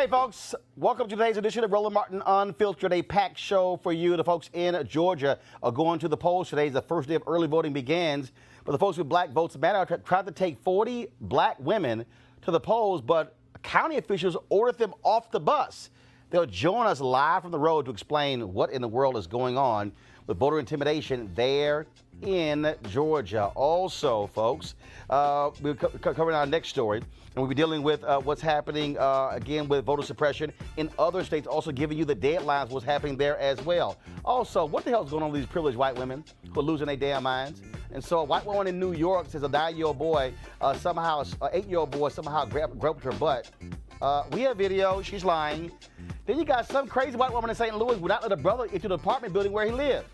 Hey, folks, welcome to today's edition of Roland Martin Unfiltered, a packed show for you. The folks in Georgia are going to the polls today. The first day of early voting begins. But the folks with Black Votes Matter tried to take 40 black women to the polls, but county officials ordered them off the bus. They'll join us live from the road to explain what in the world is going on with voter intimidation there in Georgia. Also, folks, we're covering our next story, and we'll be dealing with what's happening again with voter suppression in other states, also giving you the deadlines, what's happening there as well. Also, what the hell is going on with these privileged white women who are losing their damn minds? And so a white woman in New York says a 9-year-old boy somehow, an 8-year-old boy somehow grabbed her butt. We have video, she's lying. Then you got some crazy white woman in St. Louis would not let a brother into the apartment building where he lived.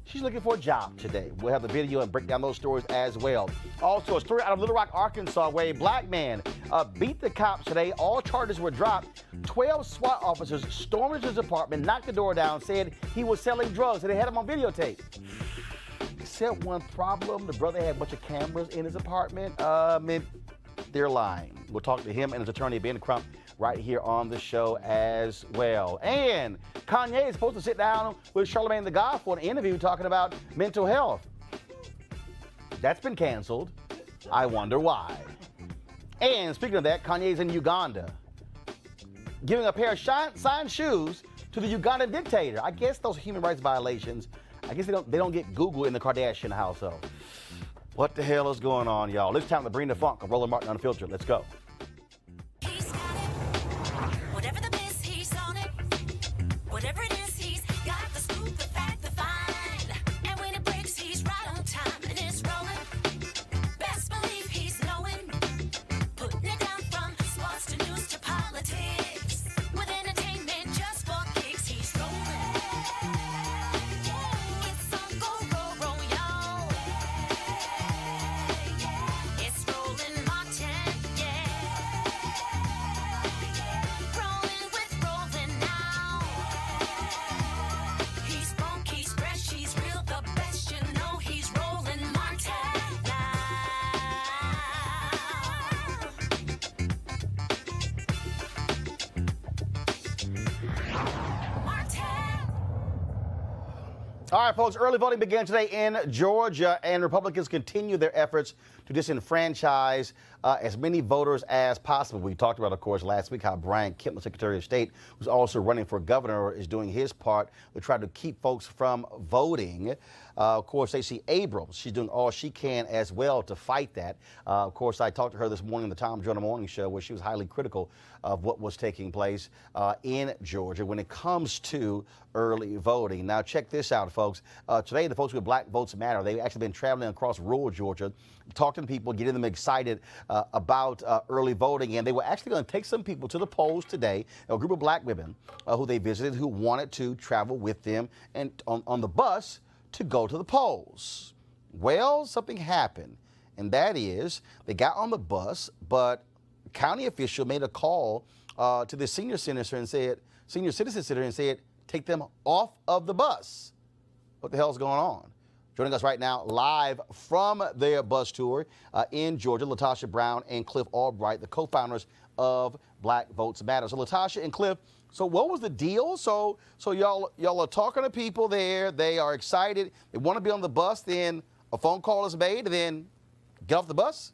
She's looking for a job today. We'll have the video and break down those stories as well. Also, a story out of Little Rock, Arkansas, where a black man beat the cops today. All charges were dropped. 12 SWAT officers stormed into his apartment, knocked the door down, said he was selling drugs, and they had him on videotape. Except one problem, the brother had a bunch of cameras in his apartment. They're lying. We'll talk to him and his attorney, Ben Crump, right here on the show as well. And Kanye is supposed to sit down with Charlamagne the God for an interview talking about mental health. That's been canceled. I wonder why. And speaking of that, Kanye's in Uganda, giving a pair of signed shoes to the Ugandan dictator. I guess those are human rights violations. I guess they don't get Google in the Kardashian household. What the hell is going on, y'all? It's time to bring the funk of Roland Martin Unfiltered. Let's go. All right, folks, early voting began today in Georgia, and Republicans continue their efforts to disenfranchise as many voters as possible. We talked about, of course, last week how Brian Kemp, the Secretary of State, who's also running for governor, is doing his part to try to keep folks from voting. Of course, Stacey Abrams, she's doing all she can as well to fight that. Of course, I talked to her this morning on the Tom Joyner Morning Show, where she was highly critical of what was taking place in Georgia when it comes to early voting. Now, check this out, folks. Today, the folks with Black Votes Matter, they've actually been traveling across rural Georgia, talking to people, getting them excited about early voting. And they were actually going to take some people to the polls today, a group of black women who they visited who wanted to travel with them and on the bus to go to the polls. Well, something happened, and that is they got on the bus, but a county official made a call to the senior citizen center and said, take them off of the bus. What the hell's going on? Joining us right now live from their bus tour in Georgia, Latasha Brown and Cliff Albright, the co-founders of Black Votes Matter. So Latasha and Cliff, so what was the deal? So y'all are talking to people there. They are excited. They want to be on the bus. Then a phone call is made, and then get off the bus?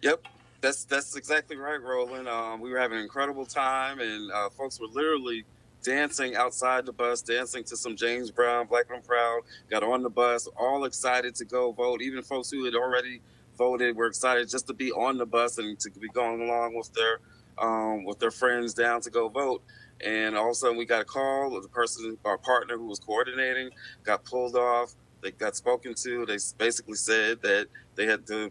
Yep. That's exactly right, Roland. We were having an incredible time, and folks were literally dancing outside the bus, dancing to some James Brown, Black and Proud, got on the bus, all excited to go vote. Even folks who had already voted were excited just to be on the bus and to be going along with their friends down to go vote. And all of a sudden we got a call of the person, our partner who was coordinating, got pulled off. They got spoken to. They basically said that they had the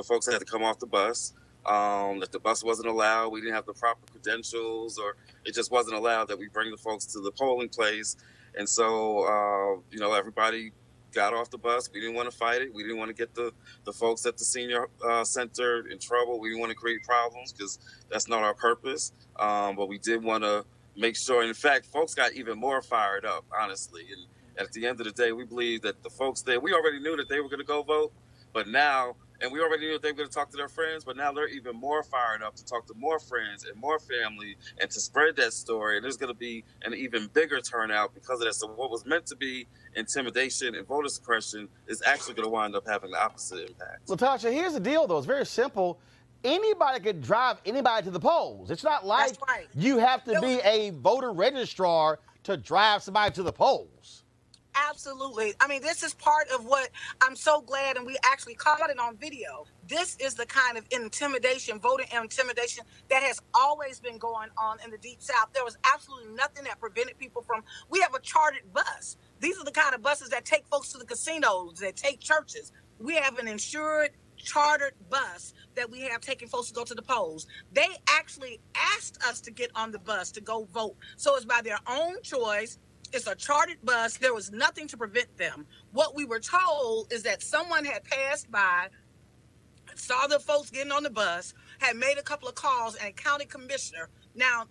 folks had to come off the bus. That the bus wasn't allowed, we didn't have the proper credentials, or it just wasn't allowed that we bring the folks to the polling place. And so, everybody got off the bus. We didn't want to fight it. We didn't want to get the folks at the senior center in trouble. We didn't want to create problems because that's not our purpose. But we did want to make sure, in fact, folks got even more fired up, honestly. And at the end of the day, we believe that the folks there, we already knew that they were going to go vote, but now And we already knew that they were going to talk to their friends, but now they're even more fired up to talk to more friends and more family and to spread that story. And there's going to be an even bigger turnout because of that. So what was meant to be intimidation and voter suppression is actually going to wind up having the opposite impact. Latasha, here's the deal, though. It's very simple. Anybody could drive anybody to the polls. It's not like you have to be a voter registrar to drive somebody to the polls. Absolutely. I mean, this is part of what I'm so glad, and we actually caught it on video. This is the kind of intimidation, voter intimidation, that has always been going on in the Deep South. There was absolutely nothing that prevented people from. We have a chartered bus. These are the kind of buses that take folks to the casinos, that take churches. We have an insured, chartered bus that we have taking folks to go to the polls. They actually asked us to get on the bus to go vote. So it's by their own choice. It's a chartered bus. There was nothing to prevent them. What we were told is that someone had passed by, saw the folks getting on the bus, had made a couple of calls, and a county commissioner. Now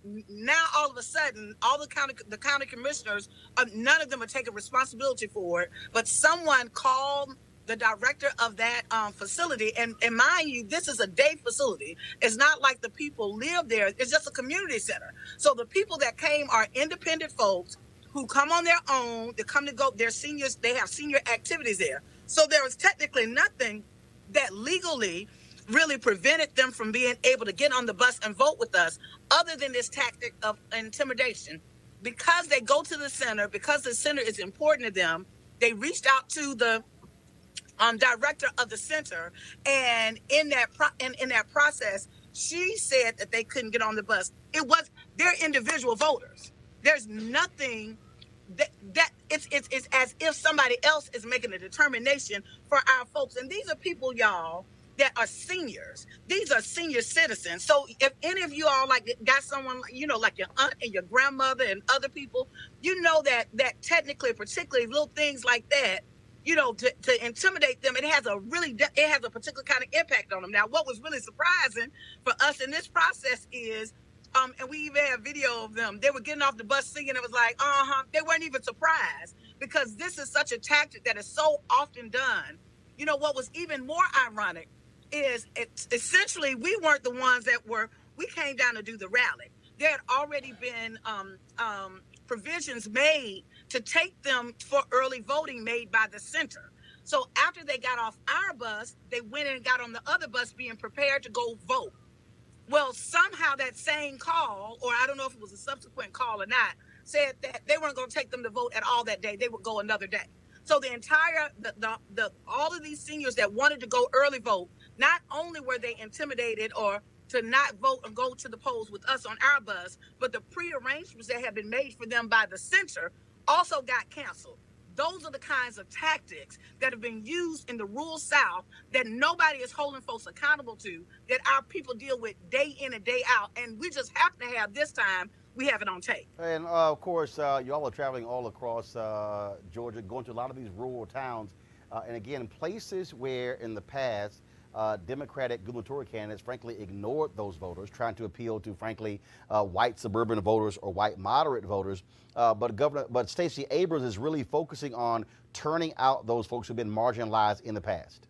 all of a sudden, all the county commissioners, none of them are taking responsibility for it, but someone called the director of that facility. And mind you, this is a day facility. It's not like the people live there. It's just a community center. So the people that came are independent folks who come on their own. They come to go, they're seniors, they have senior activities there. So there was technically nothing that legally really prevented them from being able to get on the bus and vote with us, other than this tactic of intimidation. Because they go to the center, because the center is important to them, they reached out to the director of the center, and in that process, she said that they couldn't get on the bus. They're individual voters. There's nothing that it's as if somebody else is making a determination for our folks. And these are people, y'all, that are seniors. These are senior citizens. So if any of you all got someone, like your aunt and your grandmother and other people, that technically, particularly little things like that, to intimidate them, it has a particular kind of impact on them. Now, what was really surprising for us in this process is, and we even have video of them, they were getting off the bus singing. It was like, they weren't even surprised, because this is such a tactic that is so often done. What was even more ironic is essentially we weren't the ones we came down to do the rally. There had already been provisions made to take them for early voting made by the center. So after they got off our bus, they went and got on the other bus being prepared to go vote. Well, somehow that same call, or I don't know if it was a subsequent call or not, said that they weren't going to take them to vote at all that day. They would go another day. So the entire, all of these seniors that wanted to go early vote, not only were they intimidated or to not vote and go to the polls with us on our bus, but the prearrangements that had been made for them by the center also got canceled. Those are the kinds of tactics that have been used in the rural South that nobody is holding folks accountable to, that our people deal with day in and day out. And we just happen to have this time, we have it on tape. And of course, y'all are traveling all across Georgia, going to a lot of these rural towns. And again, places where in the past, Democratic gubernatorial candidates frankly ignored those voters, trying to appeal to frankly white suburban voters or white moderate voters. But Stacey Abrams is really focusing on turning out those folks who've been marginalized in the past.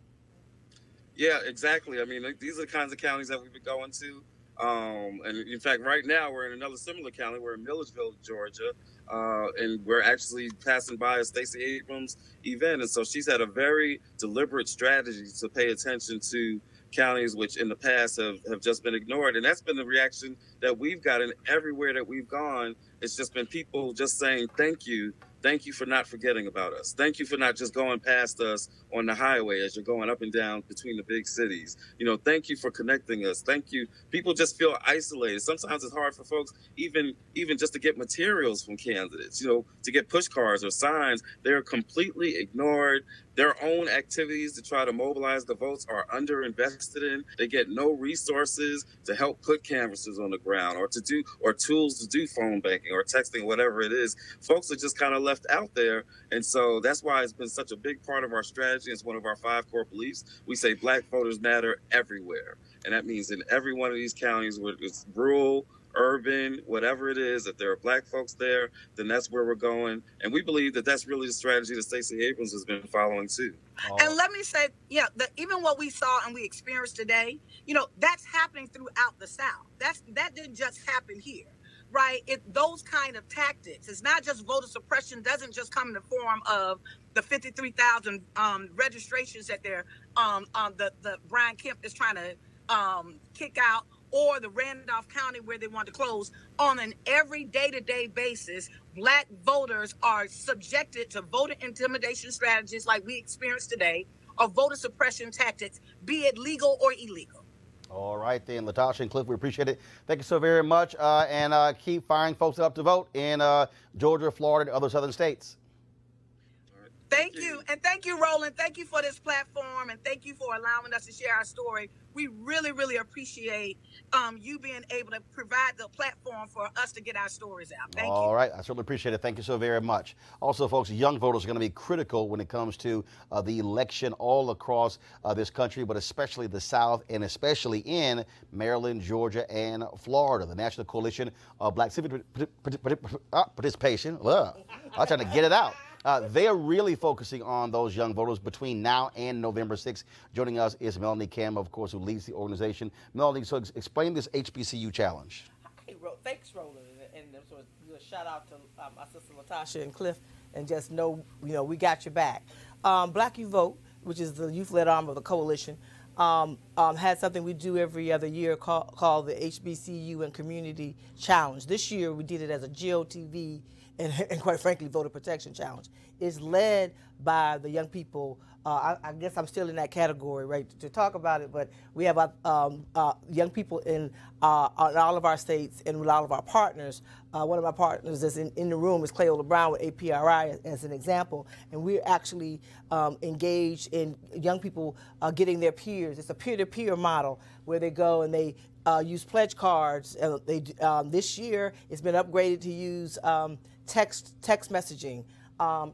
Yeah, exactly. I mean, these are the kinds of counties that we've been going to. And in fact, right now we're in another similar county. We're in Milledgeville, Georgia, and we're actually passing by a Stacey Abrams event. And so she's had a very deliberate strategy to pay attention to counties which in the past have just been ignored. And that's been the reaction that we've gotten everywhere that we've gone. It's just been people just saying, thank you. Thank you for not forgetting about us. Thank you for not just going past us on the highway as you're going up and down between the big cities. Thank you for connecting us. Thank you. People just feel isolated. Sometimes it's hard for folks even just to get materials from candidates, to get push cards or signs. They're completely ignored. Their own activities to try to mobilize the votes are underinvested in. They get no resources to help put canvassers on the ground or tools to do phone banking or texting, whatever it is. Folks are just kind of left out there. And so that's why it's been such a big part of our strategy. It's one of our 5 core beliefs. We say Black voters matter everywhere. And that means in every one of these counties, whether it's rural, urban, whatever it is, if there are Black folks there, then that's where we're going. And we believe that that's really the strategy that Stacey Abrams has been following too. And let me say, yeah, even what we saw and we experienced today, that's happening throughout the South. That didn't just happen here, right? Those kind of tactics. It's not just voter suppression. Doesn't just come in the form of the 53,000 registrations that the Brian Kemp is trying to kick out, or the Randolph County where they want to close. On an every day-to-day basis, Black voters are subjected to voter intimidation strategies like we experienced today, or voter suppression tactics, be it legal or illegal. All right, then, Latasha and Cliff, we appreciate it. Thank you so very much, and keep firing folks up to vote in Georgia, Florida, and other southern states. Thank you. And thank you, Roland. Thank you for this platform, and thank you for allowing us to share our story. We really, really appreciate you being able to provide the platform for us to get our stories out. Thank you. All right. I certainly appreciate it. Thank you so very much. Also, folks, young voters are going to be critical when it comes to the election all across this country, but especially the South, and especially in Maryland, Georgia, and Florida. The National Coalition of Black Civic Participation. I'm trying to get it out. They are really focusing on those young voters between now and November 6th. Joining us is Melanie Kim, of course, who leads the organization. Melanie, so explain this HBCU challenge. Hey, thanks, Roland, and so a shout out to my sister Latasha and Cliff, and just know, we got your back. Black You Vote, which is the youth-led arm of the coalition, had something we do every other year called the HBCU and Community Challenge. This year we did it as a GOTV and quite frankly, voter protection challenge. It's led by the young people. I guess I'm still in that category, right, to talk about it, but we have young people in all of our states and with all of our partners. One of my partners that's in the room is Cleola Brown with APRI as an example, and we're actually engaged in young people getting their peers. It's a peer-to-peer model where they go and they use pledge cards. This year it's been upgraded to use text messaging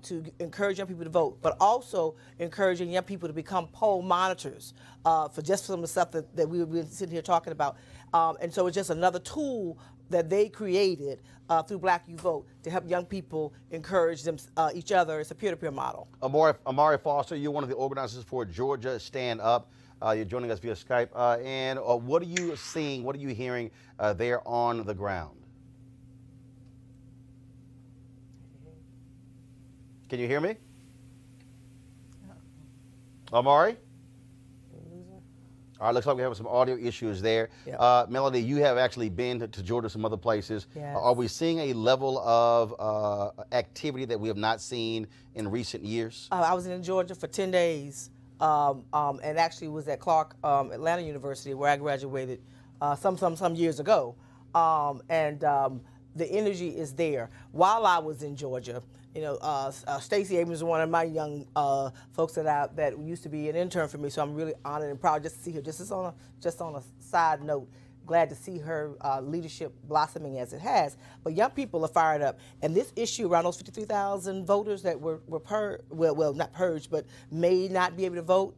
to encourage young people to vote, but also encouraging young people to become poll monitors for just some of the stuff that we've been sitting here talking about. And so it's just another tool that they created through Black You Vote to help young people encourage them, each other. It's a peer-to-peer model. Amari Foster, you're one of the organizers for Georgia Stand Up. You're joining us via Skype. And what are you seeing, what are you hearing there on the ground? Can you hear me? Amari? All right, looks like we have some audio issues there. Yep. Melanie, you have actually been to Georgia, some other places. Yes. Are we seeing a level of activity that we have not seen in recent years? I was in Georgia for 10 days and actually was at Clark Atlanta University where I graduated some years ago. The energy is there. While I was in Georgia, Stacey Abrams is one of my young folks that used to be an intern for me, so I'm really honored and proud just to see her. Just on a side note, glad to see her leadership blossoming as it has. But young people are fired up, and this issue around those 53,000 voters that were not purged, but may not be able to vote.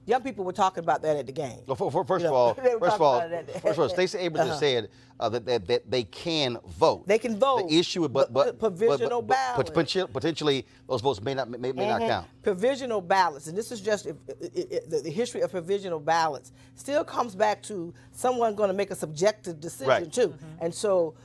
Young people were talking about that at the game. Well, first of all, Stacey Abrams has said that they can vote. They can vote. The issue, but provisional ballots. Potentially, those votes may not count. Provisional ballots, and this is just the history of provisional ballots. Still comes back to someone going to make a subjective decision too, and so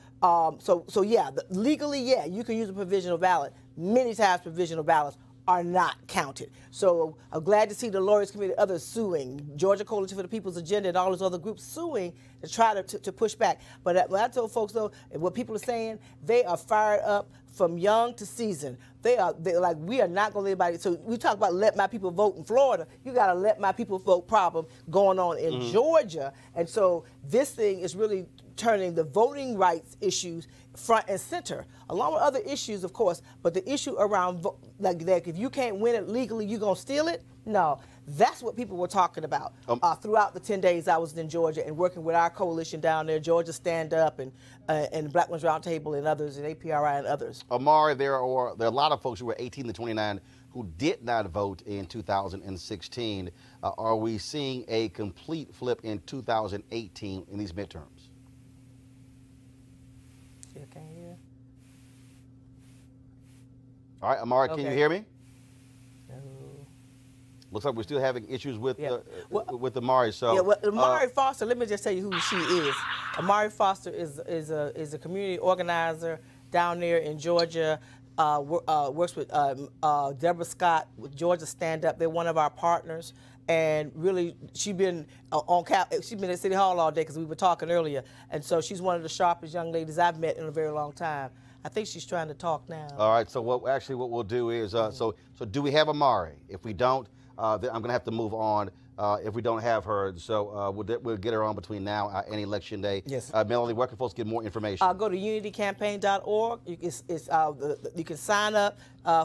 yeah, legally, yeah, you can use a provisional ballot. Many times, provisional ballots are not counted. So I'm glad to see the Lawyers Committee, others suing, Georgia Coalition for the People's Agenda, and all those other groups suing to try to push back. But what I told folks, though, and what people are saying, they are fired up from young to seasoned. They're like, we are not going to let anybody. So we talk about let my people vote in Florida. You got to let my people vote problem going on in Georgia. And so this thing is really turning the voting rights issues front and center, along with other issues, of course, but the issue around like if you can't win it legally, you're going to steal it? No, that's what people were talking about throughout the 10 days I was in Georgia and working with our coalition down there, Georgia Stand Up and Black Ones Roundtable and others, and APRI and others. Amari, there are a lot of folks who were 18 to 29 who did not vote in 2016. Are we seeing a complete flip in 2018 in these midterms? All right, Amari, can you hear me? No. Looks like we're still having issues with with Amari. So yeah, well, Amari Foster. Let me just tell you who she is. Amari Foster is a community organizer down there in Georgia. Works with Deborah Scott with Georgia Stand Up. They're one of our partners, and really she's been she's been at City Hall all day because we were talking earlier, and so she's one of the sharpest young ladies I've met in a very long time. I think she's trying to talk now. All right. So what we'll do is so do we have Amari? If we don't, then I'm gonna have to move on. If we don't have her, so we'll get her on between now and Election Day. Yes. Melanie, where can folks get more information? Go to unitycampaign.org. You can sign up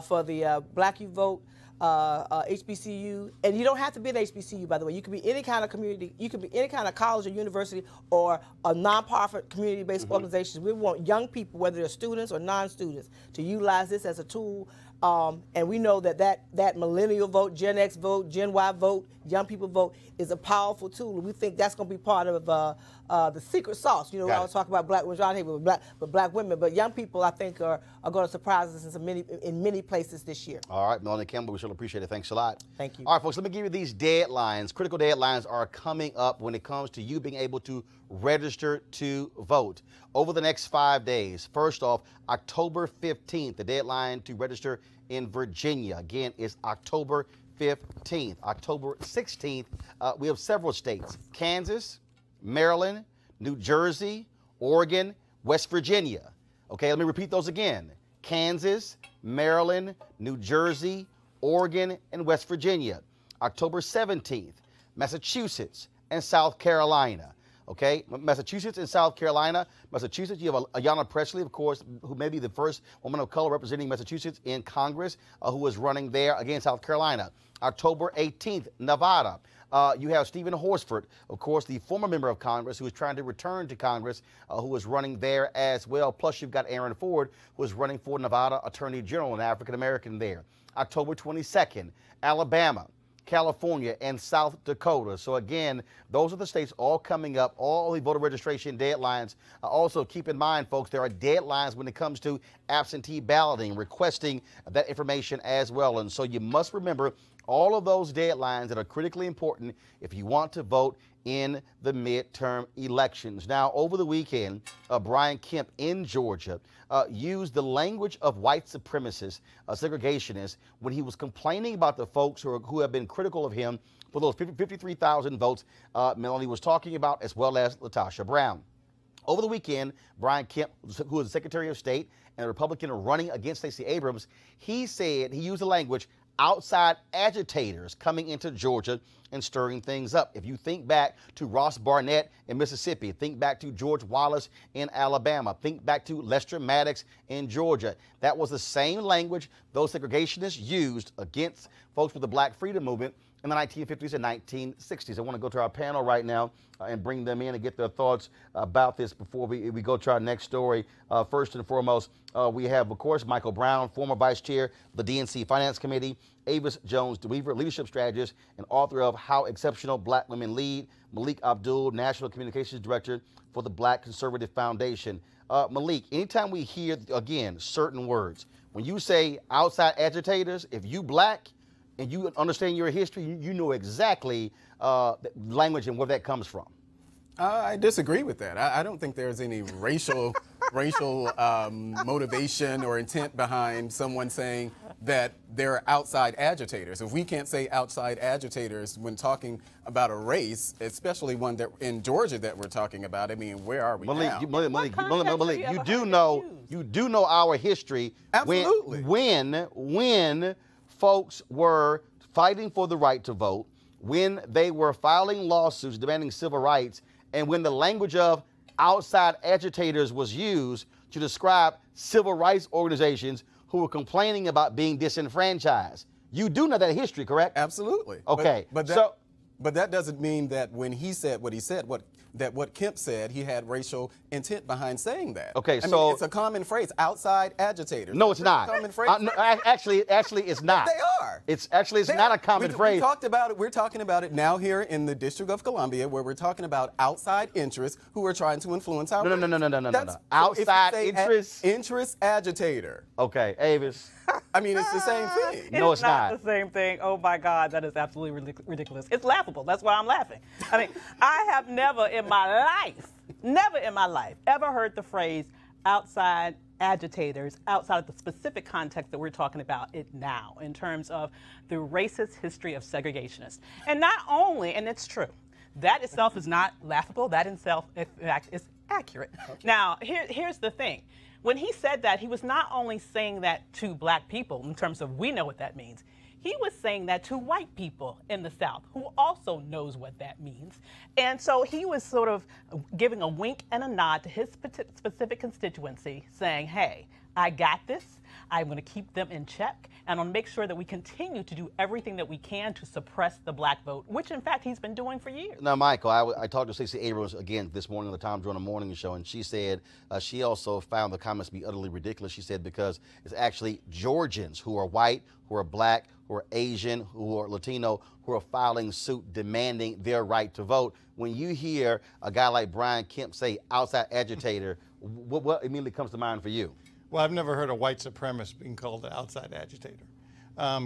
for the Black You Vote HBCU, and you don't have to be an HBCU, by the way. You can be any kind of community. You can be any kind of college or university or a nonprofit community-based organization. We want young people, whether they're students or non-students, to utilize this as a tool. And we know that millennial vote, Gen X vote, Gen Y vote, young people vote is a powerful tool. And we think that's going to be part of the secret sauce. You know, I was talking about black women, with black women, but young people, I think, are going to surprise us in many places this year. All right, Melanie Campbell, we sure appreciate it. Thanks a lot. Thank you. All right, folks, let me give you these deadlines. Critical deadlines are coming up when it comes to you being able to register to vote over the next 5 days. First off, October 15th, the deadline to register in Virginia. Again, is October 15th. October 16th, we have several states: Kansas, Maryland, New Jersey, Oregon, West Virginia. Okay, let me repeat those again: Kansas, Maryland, New Jersey, Oregon, and West Virginia. October 17th, Massachusetts and South Carolina. Okay, Massachusetts and South Carolina. Massachusetts, you have Ayanna Pressley, of course, who may be the first woman of color representing Massachusetts in Congress, who is running there against South Carolina. October 18th, Nevada. You have Stephen Horsford, of course, the former member of Congress who is trying to return to Congress, who is running there as well. Plus, you've got Aaron Ford, who is running for Nevada Attorney General, an African-American there. October 22nd, Alabama, California, and South Dakota. So again, those are the states all coming up, all the voter registration deadlines. Also, keep in mind, folks, there are deadlines when it comes to absentee balloting, requesting that information as well. And so you must remember all of those deadlines that are critically important if you want to vote in the midterm elections. Now, over the weekend, Brian Kemp in Georgia used the language of white supremacists, segregationists, when he was complaining about the folks who have been critical of him for those 53,000 votes Melanie was talking about, as well as LaTosha Brown. Over the weekend, Brian Kemp, who is the Secretary of State and a Republican running against Stacey Abrams, he said, he used the language, outside agitators coming into Georgia and stirring things up. If you think back to Ross Barnett in Mississippi, think back to George Wallace in Alabama, think back to Lester Maddox in Georgia. That was the same language those segregationists used against folks with the Black Freedom Movement in the 1950s and 1960s. I want to go to our panel right now and bring them in and get their thoughts about this before we go to our next story. First and foremost, we have, of course, Michael Brown, former vice chair of the DNC Finance Committee, Avis Jones-DeWeaver, leadership strategist and author of How Exceptional Black Women Lead, Malik Abdul, National Communications Director for the Black Conservative Foundation. Malik, anytime we hear, again, certain words, when you say outside agitators, if you black, and you understand your history, you know exactly the language and where that comes from. I disagree with that. I don't think there's any racial motivation or intent behind someone saying that they're outside agitators. If we can't say outside agitators when talking about a race, especially one that in Georgia that we're talking about, I mean, where are we now? Malik, you do know our history. Absolutely. When folks were fighting for the right to vote, when they were filing lawsuits demanding civil rights, and when the language of outside agitators was used to describe civil rights organizations who were complaining about being disenfranchised. You do know that history, correct? Absolutely. Okay. But that doesn't mean that when he said what he said, what Kemp said, he had racial intent behind saying that. Okay, I so mean, it's a common phrase, outside agitators. No, it's not. Common phrase. No, actually, it's not. They are. It's not a common phrase. We talked about it. We're talking about it now here in the District of Columbia, where we're talking about outside interests who are trying to influence our. No. Outside interests. Interest agitator. Okay, Avis. I mean, it's the same thing. No, it's not. The same thing. Oh my God, that is absolutely ridiculous. It's laughable. That's why I'm laughing. I mean, I have never in my life ever heard the phrase outside agitators outside of the specific context that we're talking about it now in terms of the racist history of segregationists. And not only, and it's true, that itself is not laughable. That itself, in fact, is accurate. Okay. Now, here's the thing. When he said that, he was not only saying that to black people in terms of we know what that means. He was saying that to white people in the South who also knows what that means. And so he was sort of giving a wink and a nod to his specific constituency saying, hey, I got this. I'm going to keep them in check, and I'll make sure that we continue to do everything that we can to suppress the black vote, which, in fact, he's been doing for years. Now, Michael, I talked to Stacey Abrams again this morning on the Tom Joyner Morning Show, and she said she also found the comments to be utterly ridiculous. She said because it's actually Georgians who are white, who are black, who are Asian, who are Latino, who are filing suit demanding their right to vote. When you hear a guy like Brian Kemp say outside agitator, what immediately comes to mind for you? Well, I've never heard a white supremacist being called an outside agitator.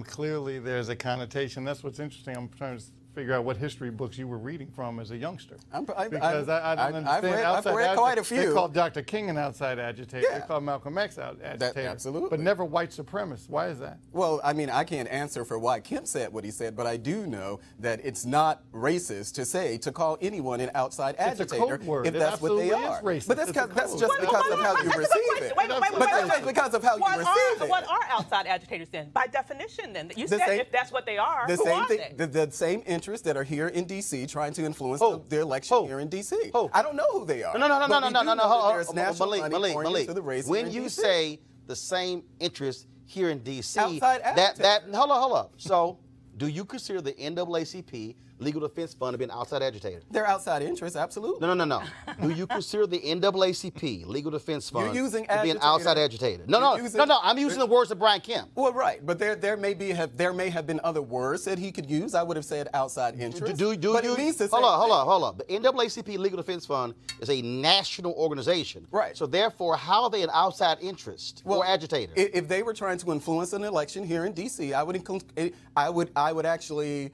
Clearly, there's a connotation. That's what's interesting. I'm trying to figure out what history books you were reading from as a youngster. Because I don't understand. I've read quite a few. They called Dr. King an outside agitator. Yeah. They called Malcolm X out agitator. Absolutely. But never white supremacist. Why is that? Well, I mean, I can't answer for why Kemp said what he said, but I do know that it's not racist to call anyone an outside agitator if that's what they are. But that's just because of how you receive it. But that's just because of how you receive it. What are outside agitators then? By definition, then you said if that's what they are, who are they? The same interests that are here in D.C. trying to influence the election here in D.C. I don't know who they are. No. There's national money pouring into the race when you say the same interests here in D.C., hold up. So, do you consider the NAACP Legal Defense Fund to be an outside agitator? They're outside interests, absolutely. No. Do you consider the NAACP Legal Defense Fund to be an outside agitator? No. I'm using the words of Brian Kemp. Well, right, but there may have been other words that he could use. I would have said outside interest. Hold up. The NAACP Legal Defense Fund is a national organization. Right. So therefore, how are they an outside interest or agitator? If they were trying to influence an election here in D.C., I would actually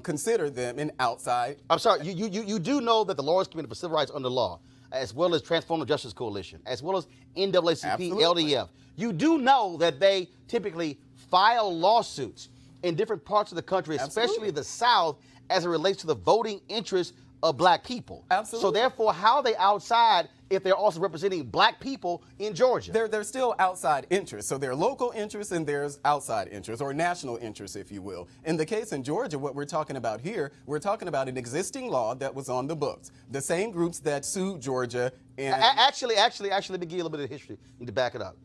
consider them an outside. I'm sorry, you do know that the Lawyers Committee for Civil Rights Under Law, as well as Transformative Justice Coalition, as well as NAACP, LDF, you do know that they typically file lawsuits in different parts of the country, especially the South, as it relates to the voting interests of black people. Absolutely. So therefore, how are they outside if they're also representing black people in Georgia? They're still outside interests. So there are local interests and there's outside interests, or national interests, if you will. In the case in Georgia, what we're talking about here, we're talking about an existing law that was on the books. The same groups that sued Georgia. And actually, let me give you a little bit of history to back it up.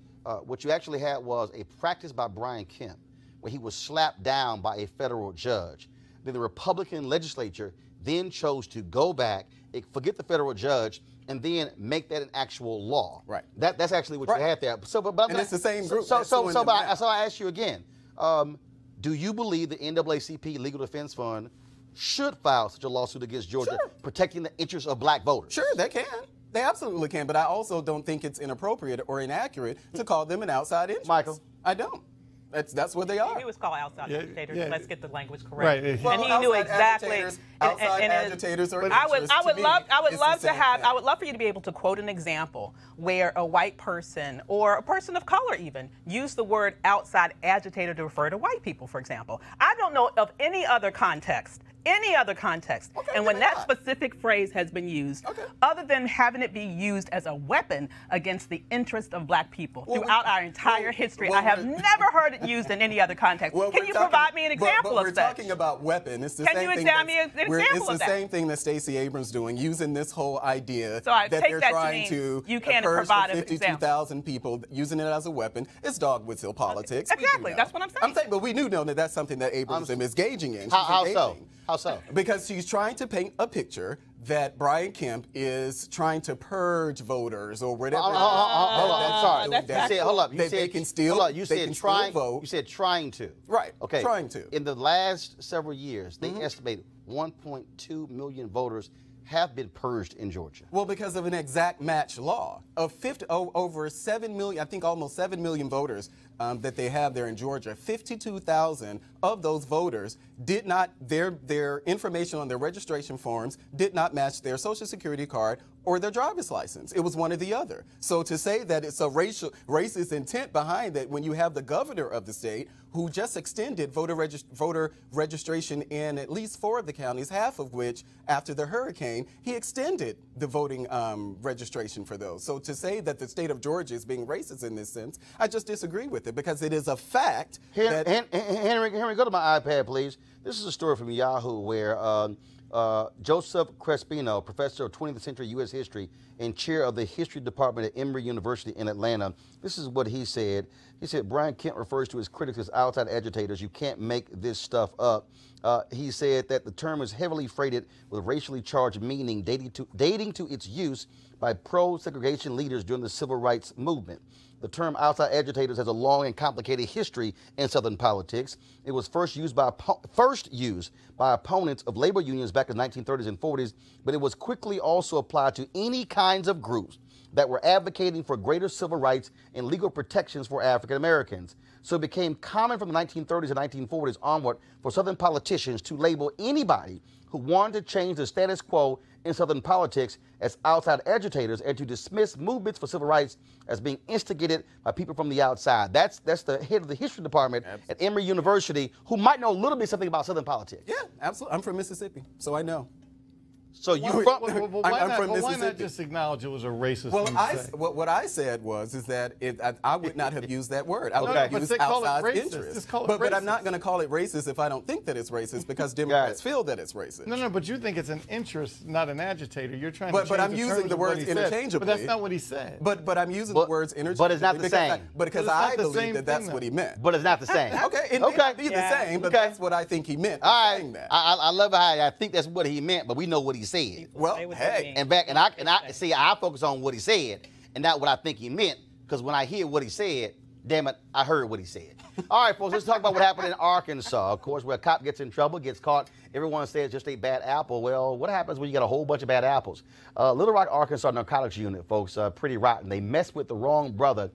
What you actually had was a practice by Brian Kemp where he was slapped down by a federal judge. Then the Republican legislature then chose to go back, forget the federal judge, and then make that an actual law. Right. That's actually what you had there. And it's the same group. So I ask you again, do you believe the NAACP Legal Defense Fund should file such a lawsuit against Georgia, protecting the interests of black voters? Sure, they can. They absolutely can. But I also don't think it's inappropriate or inaccurate to call them an outside interest. Michael? I don't. That's what they are. He was called outside agitators. Yeah. Let's get the language correct. Right. Well, and he knew exactly. Outside agitators are. I would love for you to be able to quote an example where a white person or a person of color even used the word outside agitator to refer to white people, for example. I don't know of any other context. And when that specific phrase has been used, other than having it be used as a weapon against the interest of black people throughout our entire history, I have never heard it used in any other context. Can you provide me an example of that? We're talking about weapon. It's the Can same you thing examine me an example of that? It's the same thing that Stacey Abrams doing, using this whole idea so that they're trying to you can't purge provide the 52,000 people, using it as a weapon. It's dog whistle politics. Exactly. That's what I'm saying. But we do know that that's something that Abrams is engaging in. How so? How so? Because she's trying to paint a picture that Brian Kemp is trying to purge voters or whatever. Hold on, I'm sorry. That's You said, hold up. You said they can still. Hold up. You they said can trying. still vote. You said trying to. Right. Okay. Trying to. In the last several years, they estimate 1.2 million voters have been purged in Georgia. Well, because of an exact match law of over 7 million, I think almost 7 million voters that they have there in Georgia. 52,000 of those voters did not, their information on their registration forms did not match their Social Security card or their driver's license. It was one or the other. So to say that it's a racist intent behind that when you have the governor of the state who just extended voter registration in at least 4 of the counties, half of which after the hurricane, he extended the voting registration for those. So to say that the state of Georgia is being racist in this sense, I just disagree with it because it is a fact that... Henry, go to my iPad, please. This is a story from Yahoo where Joseph Crespino, professor of 20th century U.S. history and chair of the history department at Emory University in Atlanta, this is what he said. He said, Brian Kemp refers to his critics as outside agitators. You can't make this stuff up. He said that the term is heavily freighted with racially charged meaning dating to its use by pro-segregation leaders during the civil rights movement. The term outside agitators has a long and complicated history in Southern politics. It was first used by opponents of labor unions back in the 1930s and 40s, but it was quickly also applied to any kinds of groups that were advocating for greater civil rights and legal protections for African Americans. So it became common from the 1930s and 1940s onward for Southern politicians to label anybody who wanted to change the status quo in Southern politics as outside agitators and to dismiss movements for civil rights as being instigated by people from the outside. That's the head of the history department at Emory University, who might know a little bit something about Southern politics. Yeah, absolutely. I'm from Mississippi, so I know. So you I'm from Mississippi. Why not just acknowledge it was a racist thing to say? What I said was that I would not have used that word. I would Okay. have used outside interest. Just call it but racist. I'm not going to call it racist if I don't think that it's racist because Democrats feel that it's racist. No, but you think it's an interest, not an agitator. You're trying to change But I'm the using terms the of what words he said. interchangeably. But that's not what he said. But I'm using the words interchangeably. But it's not the same. Because But it's I not the believe same that that's thing, what he meant. But it's not the same. Okay, it may not be the same, but that's what I think he meant by saying that. I love how I think that's what he meant, but we know what he said. Well, hey. I focus on what he said and not what I think he meant, because when I hear what he said, damn it, I heard what he said. All right, folks, let's talk about what happened in Arkansas. Of course, where a cop gets in trouble, gets caught, everyone says just a bad apple. Well, what happens when you get a whole bunch of bad apples? Little Rock, Arkansas narcotics unit, folks, pretty rotten. They messed with the wrong brother.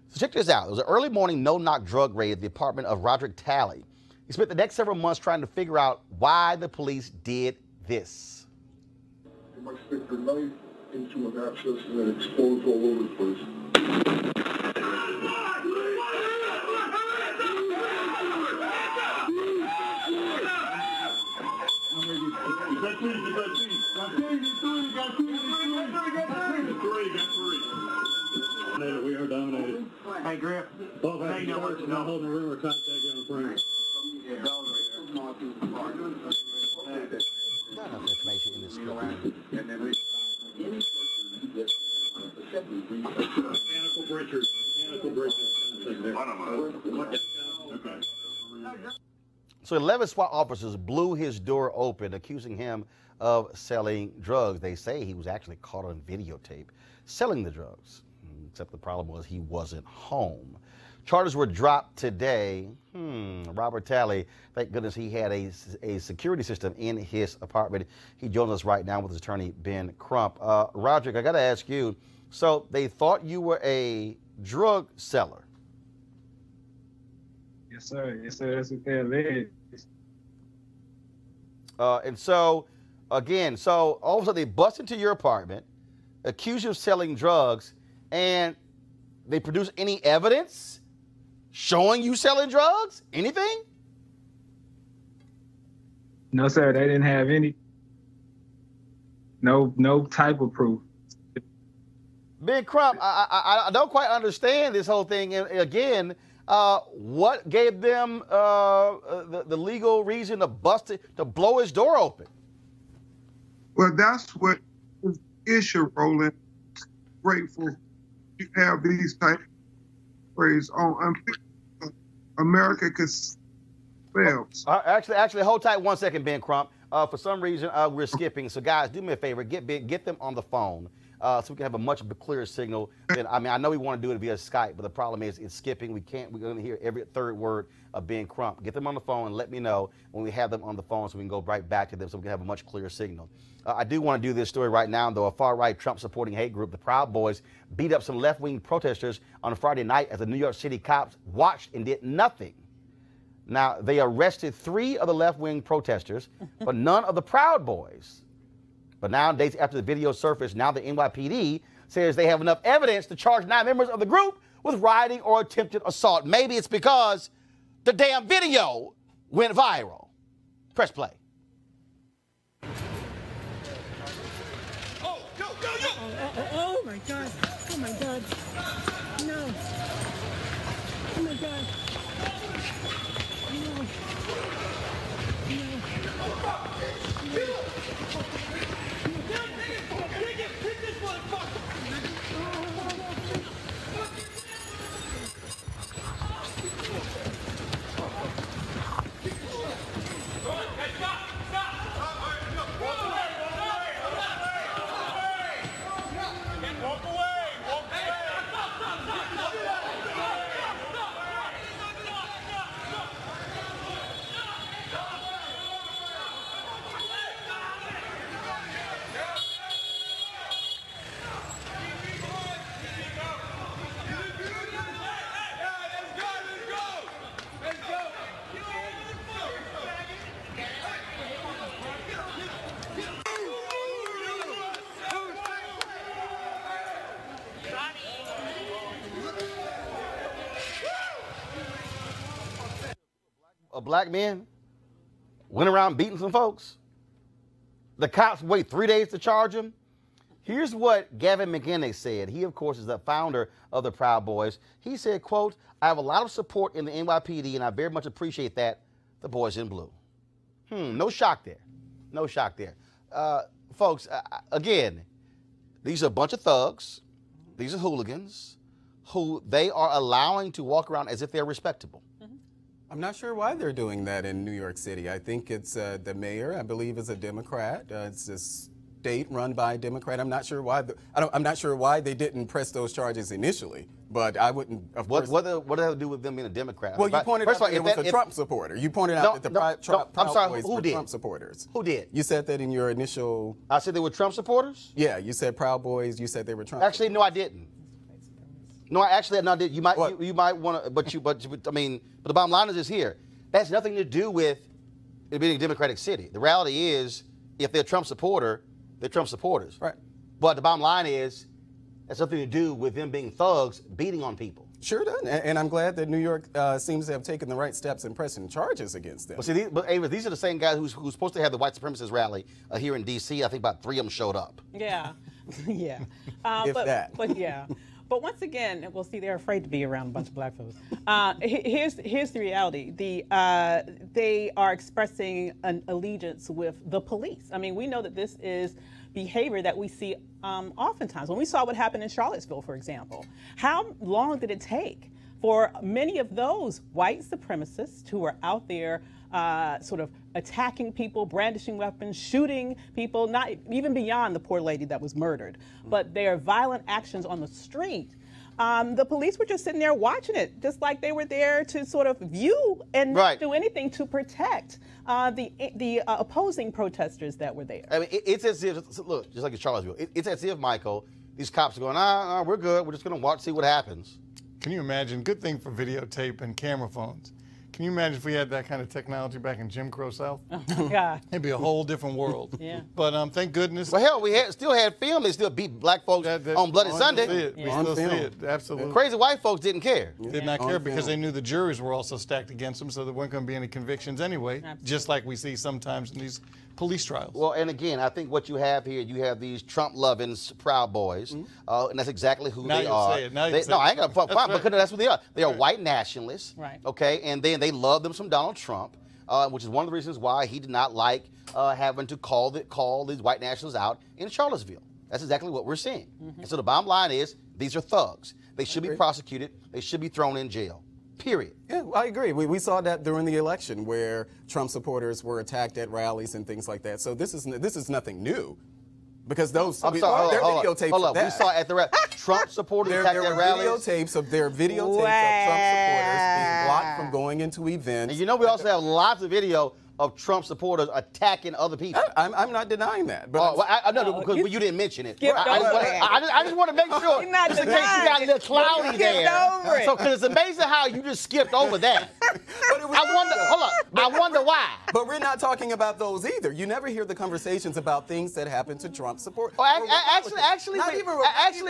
So check this out. It was an early morning no-knock drug raid at the apartment of Roderick Talley. He spent the next several months trying to figure out why the police did this. They might stick their knife into an abscess and then explodes all over the place. We are dominated. Hey, Griff. Both have to start not holding a room or contact on the frame. Not enough information in this script. Mechanical breakers. Okay. So 11 SWAT officers blew his door open, accusing him of selling drugs. They say he was actually caught on videotape selling the drugs, except the problem was he wasn't home. Charges were dropped today. Robert Talley, thank goodness he had a security system in his apartment. He joins us right now with his attorney, Ben Crump. Roderick, I got to ask you, so they thought you were a drug seller? Yes, sir. Yes, sir. That's what they alleged. And so, again, all of a sudden they bust into your apartment, accuse you of selling drugs, and they produce any evidence showing you selling drugs? Anything? No, sir. They didn't have any. No type of proof. Ben Crump, I don't quite understand this whole thing. And again, what gave them the legal reason to blow his door open? Well, that's what is the issue, Roland. Grateful you have these type of phrases on America because fails. Actually, hold tight 1 second, Ben Crump. For some reason, we're skipping. So, guys, do me a favor. Get them on the phone so we can have a much clearer signal. I know we want to do it via Skype, but the problem is it's skipping. We're going to hear every third word of being crump. Get them on the phone and let me know when we have them on the phone so we can go right back to them so we can have a much clearer signal. I do want to do this story right now, though. A far-right Trump-supporting hate group, the Proud Boys, beat up some left-wing protesters on a Friday night as the New York City cops watched and did nothing. Now, they arrested 3 of the left-wing protesters, but none of the Proud Boys. But now, days after the video surfaced, now the NYPD says they have enough evidence to charge 9 members of the group with rioting or attempted assault. Maybe it's because the damn video went viral. Press play. Oh my God. Oh my God. No. Oh my God. No. A black man went around beating some folks. The cops wait 3 days to charge him. Here's what Gavin McGinnis said. He, of course, is the founder of the Proud Boys. He said, quote, "I have a lot of support in the NYPD, and I very much appreciate that. The boys in blue." No shock there. No shock there. Folks, again, these are a bunch of thugs. These are hooligans who they are allowing to walk around as if they're respectable. I'm not sure why they're doing that in New York City. I think it's the mayor, I believe, is a Democrat. It's a state run by a Democrat. I'm not sure why. I'm not sure why they didn't press those charges initially. But I wouldn't. Of course. What does that have to do with them being a Democrat? Well, you pointed out that it was a Trump supporter. You pointed out that the Proud Boys were Trump supporters. Who did? You said that in your initial. I said they were Trump supporters? Yeah, you said Proud Boys. You said they were Trump. Actually, no, I didn't. No, I actually not did. You might want to, but the bottom line is this here. That has nothing to do with it being a Democratic city. The reality is, if they're a Trump supporter, they're Trump supporters. Right. But the bottom line is, that's nothing to do with them being thugs beating on people. Sure does. And I'm glad that New York seems to have taken the right steps in pressing charges against them. But see, these are the same guys who's supposed to have the white supremacist rally here in D.C. I think about 3 of them showed up. Yeah, yeah. But yeah. But once again, we'll see, they're afraid to be around a bunch of black folks. Here's the reality. They are expressing an allegiance with the police. I mean, we know that this is behavior that we see oftentimes. When we saw what happened in Charlottesville, for example, how long did it take for many of those white supremacists who were out there sort of attacking people, brandishing weapons, shooting people, not even beyond the poor lady that was murdered, but their violent actions on the street. The police were just sitting there watching it, just like they were there to sort of view and not do anything to protect the opposing protesters that were there. I mean, it's as if, look, just like in Charlottesville, it's as if, Michael, these cops are going, we're good. We're just going to watch, see what happens. Can you imagine? Good thing for videotape and camera phones. Can you imagine if we had that kind of technology back in Jim Crow South? Oh, God. It'd be a whole different world. Yeah. But thank goodness. Well, hell, we still had film. They still beat black folks on Bloody Sunday. We still see it. Absolutely. Crazy white folks didn't care. Did not care because they knew the juries were also stacked against them, so there weren't going to be any convictions anyway, just like we see sometimes in these police trials. Well, and again, I think what you have here, you have these Trump-loving Proud Boys, and that's exactly who they are. Say it. Now you say it. I ain't gonna fine, because that's what they are. They are white nationalists, right? Okay, and then they love them some Donald Trump, which is one of the reasons why he did not like having to call these white nationalists out in Charlottesville. That's exactly what we're seeing. And so the bottom line is, these are thugs. They should be prosecuted. They should be thrown in jail. period. Yeah, I agree. We saw that during the election where Trump supporters were attacked at rallies and things like that. So this is nothing new. Because those, I'm sorry, there are videotapes hold of up. that. We saw at the Trump supporters attacked at rallies. There are videotapes of Trump supporters being blocked from going into events. And you know we also have lots of video of Trump supporters attacking other people. I'm not denying that. But because you didn't mention it. I just want to make sure. You're not just in case you got a little cloudy there. So, because it's amazing how you just skipped over that. I wonder why. But we're not talking about those either. You never hear the conversations about things that happen to Trump supporters. Actually,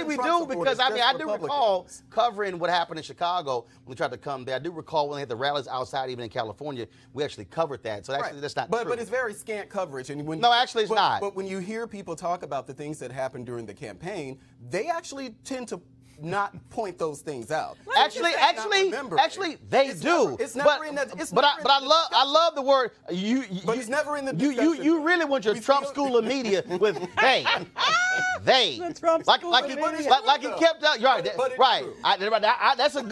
we do, because I do recall covering what happened in Chicago when we tried to come there. I do recall when they had the rallies outside, even in California, we actually covered that. So actually, that's not true. But it's very scant coverage. And no, actually, it's not. But when you hear people talk about the things that happened during the campaign, they actually tend to not point those things out. Actually, they do. It's never in that. But I love the word you. But it's never in the discussion. You really want your Trump school of media with they. The Trump like he kept out. Right. That's a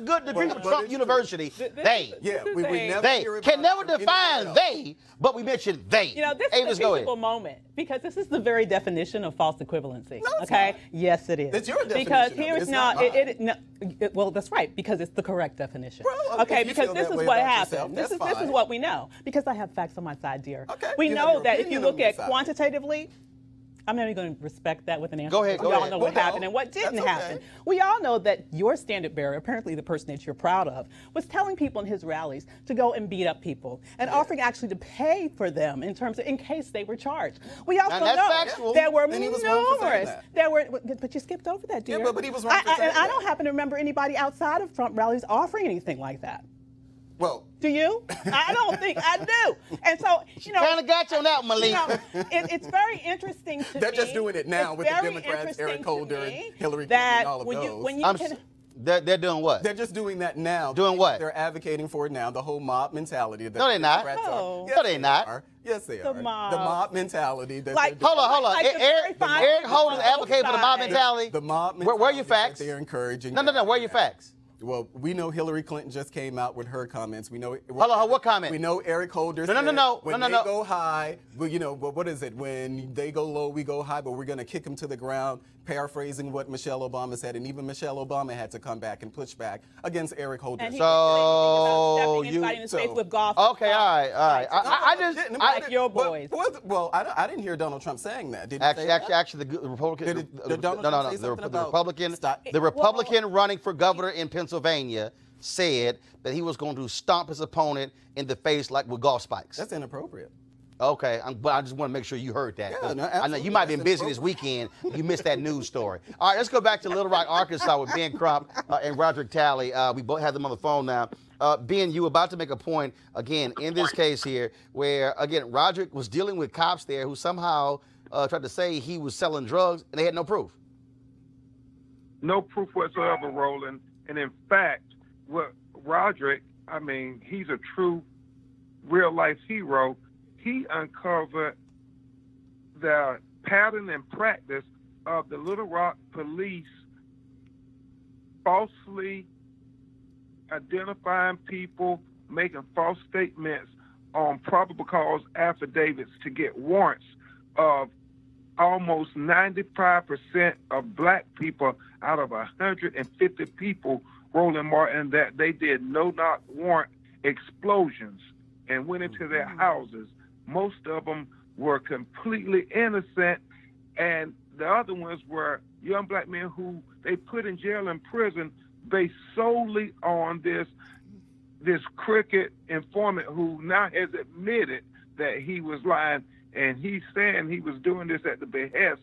good degree from Trump University. They. Yeah. We never they can never define they, but we mentioned they. You know, this is a teachable moment because this is the very definition of false equivalency. No, it's okay. not. Yes, it is. It's your definition. Because here's no. Well, that's right, because it's the correct definition. Well, okay, because this is what happened. This is what we know. Because I have facts on my side, dear. Okay. We know that if you look at quantitatively, I'm not even going to respect that with an answer. Go ahead. We all know what happened and what didn't happen. We all know that your standard bearer, apparently the person that you're proud of, was telling people in his rallies to go and beat up people and offering actually to pay for them in terms of in case they were charged. We also know there were numerous. But you skipped over that, dear. Yeah, but he was wrong for saying that. I don't happen to remember anybody outside of Trump rallies offering anything like that. Well, do you? I don't think I do. And so, kind of got you on that, Malika. It's very interesting to me. They're just doing it now with the Democrats, Eric Holder and Hillary Clinton and all of those. They're doing what? They're just doing that now. Doing what? They're advocating for it now, the whole mob mentality. No, they're not. No, they're not. Yes, they are. The mob mentality. Hold on. Eric Holder advocating for the mob mentality. The mob mentality. Where are your facts? They're encouraging. No. Where are your facts? Well, we know Hillary Clinton just came out with her comments. We know. Hold on, what comment? We know Eric Holder said when they go high, well, what is it? When they go low, we go high, but we're going to kick them to the ground. Paraphrasing what Michelle Obama said, and even Michelle Obama had to come back and push back against Eric Holder. And with golf. Okay, all right. I just like your boys. Well, I didn't hear Donald Trump saying that. Did he actually, the Republican. The Republican running for governor in Pennsylvania said that he was going to stomp his opponent in the face like with golf spikes. That's inappropriate. Okay, but I just want to make sure you heard that. Yeah, no, I know you might have been busy this weekend. You missed that news story. All right, let's go back to Little Rock, Arkansas with Ben Crump and Roderick Talley. We both have them on the phone now. Ben, you were about to make a point, again, in this case here, where, again, Roderick was dealing with cops there who somehow tried to say he was selling drugs, and they had no proof. No proof whatsoever, Roland. And in fact, Roderick, he's a true real-life hero. He uncovered the pattern and practice of the Little Rock police falsely identifying people, making false statements on probable cause affidavits to get warrants of almost 95% of black people out of 150 people, Roland Martin, that they did no-knock warrant explosions and went into their houses. Most of them were completely innocent, and the other ones were young black men who they put in jail and prison based solely on this crooked informant who now has admitted that he was lying, and he's saying he was doing this at the behest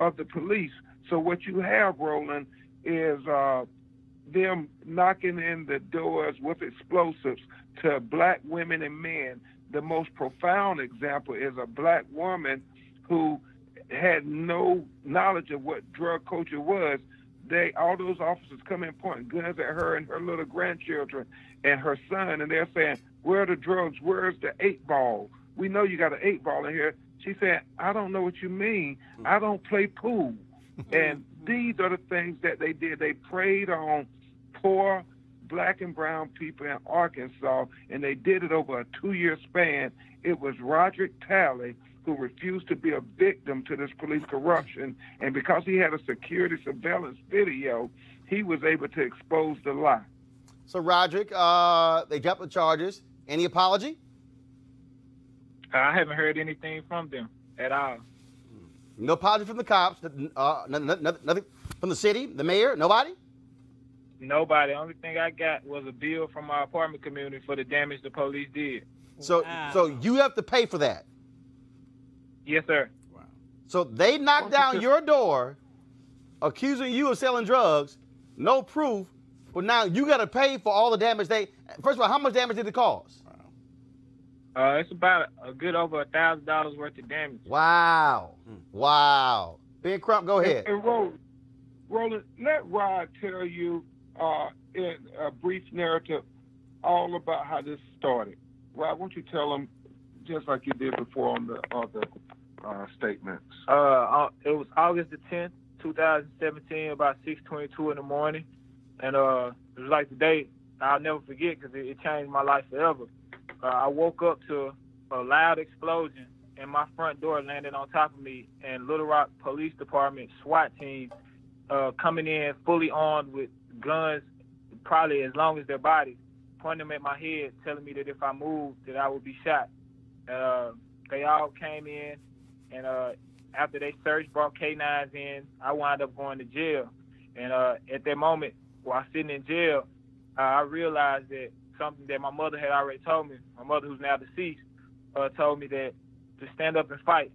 of the police. So what you have, Roland, is them knocking in the doors with explosives to black women and men. The most profound example is a black woman who had no knowledge of what drug culture was. All those officers come in pointing guns at her and her little grandchildren and her son, and they're saying, "Where are the drugs? Where's the 8-ball? We know you got an 8-ball in here." She said, "I don't know what you mean. I don't play pool." And these are the things that they did. They preyed on poor black and brown people in Arkansas, and they did it over a 2-year span. It was Roderick Talley who refused to be a victim to this police corruption, and because he had a security surveillance video, he was able to expose the lie. So, Roderick, they dropped the charges. Any apology? I haven't heard anything from them at all. No apology from the cops, nothing from the city, the mayor, nobody? Nobody. The only thing I got was a bill from my apartment community for the damage the police did. So, so you have to pay for that? Yes, sir. Wow. So they knocked down your door, accusing you of selling drugs, no proof, but now you got to pay for all the damage First of all, how much damage did it cause? It's about a good over $1,000 worth of damage. Wow. Wow. Ben Crump, go ahead. And Roland, let Rod tell you in a brief narrative all about how this started. Rod, why don't you tell them just like you did before on the other statements? It was August the 10th, 2017, about 6:22 in the morning. And it was like the day I'll never forget because it changed my life forever. I woke up to a loud explosion and my front door landed on top of me, and Little Rock Police Department SWAT team coming in fully armed with guns, probably as long as their bodies, pointing them at my head, telling me that if I moved, that I would be shot. They all came in, and after they searched, brought K-9s in, I wound up going to jail. And at that moment, while sitting in jail, I realized that something that my mother had already told me, my mother who's now deceased, told me that to stand up and fight.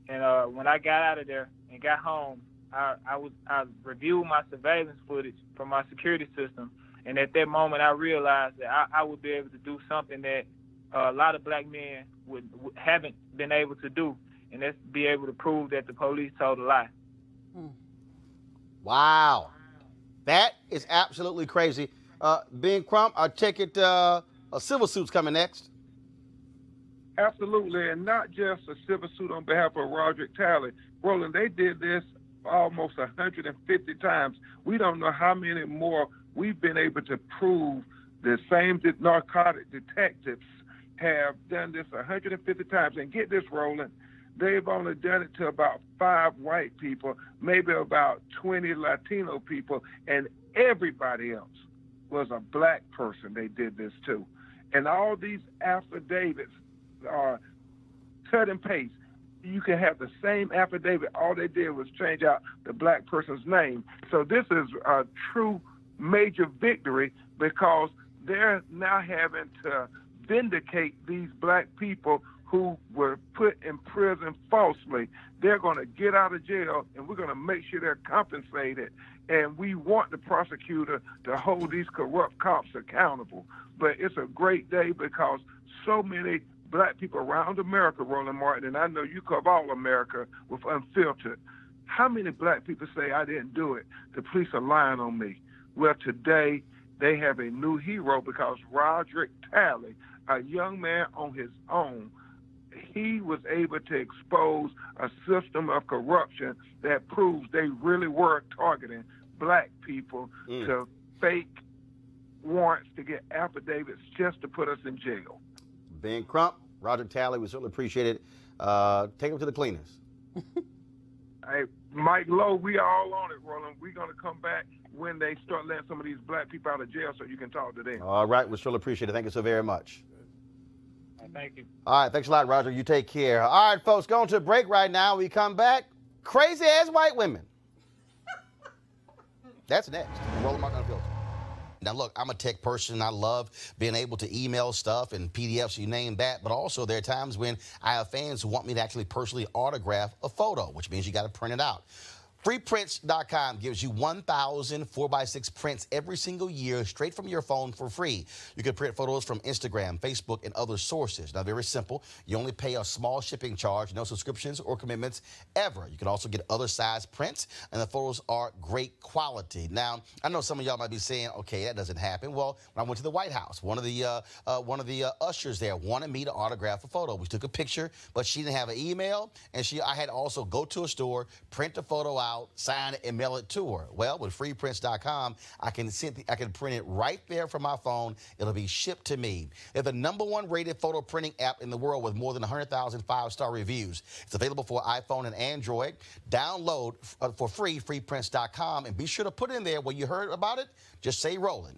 And when I got out of there and got home, I reviewed my surveillance footage from my security system, and at that moment I realized that I would be able to do something that a lot of black men haven't been able to do, and that's be able to prove that the police told a lie. Wow. That is absolutely crazy. Ben Crump, I take it a civil suit's coming next. Absolutely, and not just a civil suit on behalf of Roderick Talley. Roland, they did this almost 150 times. We don't know how many more we've been able to prove. The same narcotic detectives have done this 150 times. And get this, Roland, they've only done it to about 5 white people, maybe about 20 Latino people, and everybody else was a black person they did this to. And all these affidavits are cut and paste. You can have the same affidavit. All they did was change out the black person's name. So this is a true major victory because they're now having to vindicate these black people who were put in prison falsely. They're going to get out of jail, and we're going to make sure they're compensated. And we want the prosecutor to hold these corrupt cops accountable. But it's a great day because so many black people around America, Roland Martin, and I know you cover all America with Unfiltered. How many black people say, I didn't do it? The police are lying on me. Well, today they have a new hero because Roderick Talley, a young man on his own, he was able to expose a system of corruption that proves they really were targeting black people to fake warrants to get affidavits just to put us in jail. Ben Crump, Roderick Talley, we certainly appreciate it. Take him to the cleaners. Hey, Mike Lowe, we are all on it, Roland. We're going to come back when they start letting some of these black people out of jail so you can talk to them. All right, we certainly appreciate it. Thank you so very much. Thank you. All right, thanks a lot, Roger. You take care. All right, folks, going to a break right now. We come back. Crazy-ass white women. That's next. Roland Martin Unfiltered. Now, look, I'm a tech person. I love being able to email stuff and PDFs, you name that. But also, there are times when I have fans who want me to actually personally autograph a photo, which means you got to print it out. Freeprints.com gives you 1,000 4x6 prints every single year straight from your phone for free. You can print photos from Instagram, Facebook, and other sources. Now, very simple. You only pay a small shipping charge, no subscriptions or commitments ever. You can also get other size prints, and the photos are great quality. Now, I know some of y'all might be saying, okay, that doesn't happen. Well, when I went to the White House, one of the ushers there wanted me to autograph a photo. We took a picture, but she didn't have an email, and I had to also go to a store, print the photo out, out, sign it, and mail it to her. Well, with freeprints.com, I can print it right there from my phone. It'll be shipped to me. They're the #1 rated photo printing app in the world with more than 100,000 5-star reviews. It's available for iPhone and Android. Download for free, freeprints.com, and be sure to put in there when you heard about it. Just say Roland.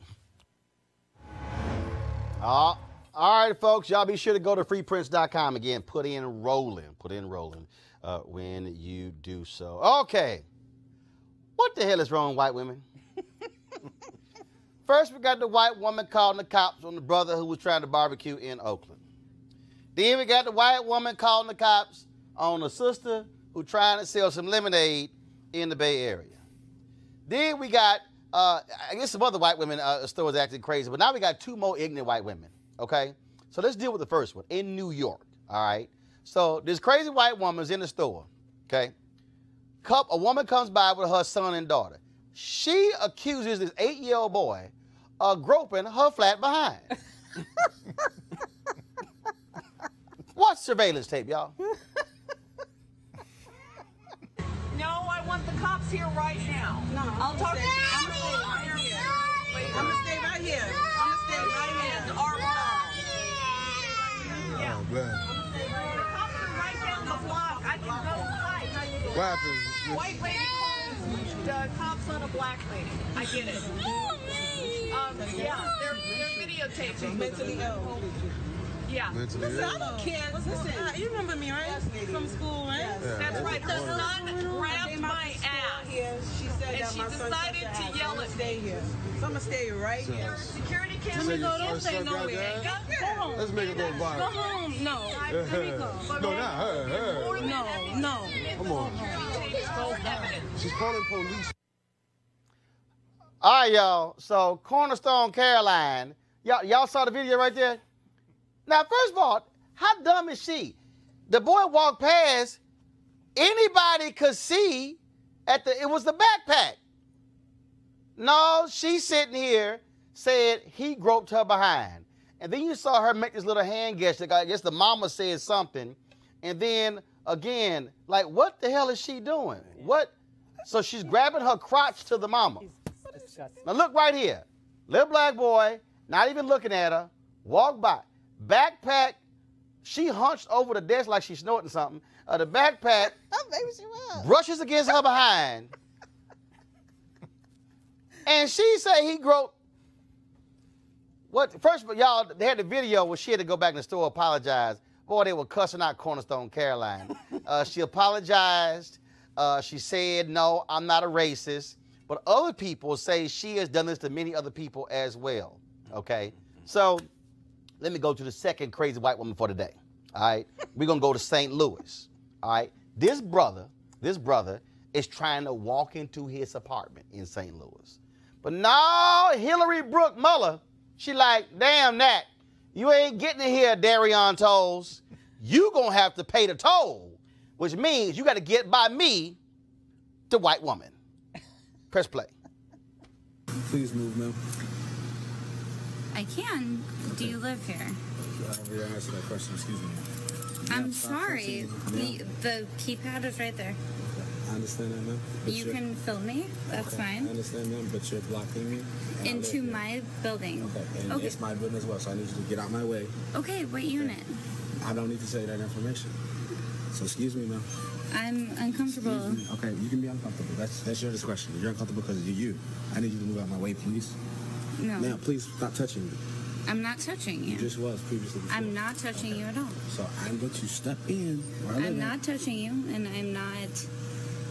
All right, folks, y'all be sure to go to freeprints.com. Again, put in Roland when you do so. Okay, what the hell is wrong with white women? First, we got the white woman calling the cops on the brother who was trying to barbecue in Oakland. Then we got the white woman calling the cops on the sister who trying to sell some lemonade in the Bay Area. Then we got, I guess some other white women stores acting crazy, but now we got 2 more ignorant white women, okay? So let's deal with the first one, in New York, all right? So this crazy white woman's in the store, okay? A woman comes by with her son and daughter. She accuses this 8-year-old boy of groping her flat behind. Watch surveillance tape, y'all. No, I want the cops here right now. No, I'll talk to you. I'm gonna stay right here. I'm gonna stay right here. I'm gonna stay right here. And our yeah. Oh, man. The cops are right down the block. I can go hide. What happened? White lady calls the cops on a black lady. I get it. Yeah, they're videotaping. Mentally ill. Yeah. Mentally Listen, ill. I don't care. Listen, you remember me, right? From school, right? Yeah, that's right. The son grabbed my ass. She said and she decided to yell at me. Here. So I'm gonna stay right here. Security camera. Let me go. Don't stay nowhere. Go home. Let's make it go viral. Go home. No. Let me go. No, not her. No. Come on. She's calling police. All right, y'all. So Cornerstone, Caroline. Y'all saw the video right there? Now, first of all, how dumb is she? The boy walked past. Anybody could see it was the backpack. No, she's sitting here, said he groped her behind. And then you saw her make this little hand gesture. I guess the mama said something. And then, again, like, what the hell is she doing? What? So she's grabbing her crotch to the mama. Now, look right here. Little black boy, not even looking at her, walk by. Backpack, she hunched over the desk like she's snorting something. The backpack brushes against her behind. And she said he groped. What? First of all, y'all, they had the video where she had to go back in the store, apologize. Boy, they were cussing out Cornerstone Caroline. She apologized. She said, no, I'm not a racist. But other people say she has done this to many other people as well. Okay? So let me go to the second crazy white woman for today. All right? We're going to go to St. Louis. All right? This brother is trying to walk into his apartment in St. Louis. But no, Hillary Brooke Muller, she like, damn that. You ain't getting in here, Darion tolls. You going to have to pay the toll, which means you got to get by me, the white woman. Press play. Please move, ma'am. I can. Do you live here? Yeah, answer that question. Excuse me. I'm sorry. The keypad is right there. I understand that, ma'am. You can film me. That's fine. I understand, ma'am, but you're blocking me. Into my building. Okay, and it's my building as well, so I need you to get out my way. Okay, what unit? I don't need to say that information. So excuse me, ma'am. I'm uncomfortable. Okay, you can be uncomfortable. That's your discretion. You're uncomfortable because you're you. I need you to move out my way, please. No. Ma'am, please stop touching me. I'm not touching you. You just was previously before. I'm not touching you at all. So I'm going to step in. I'm not touching you, and I'm not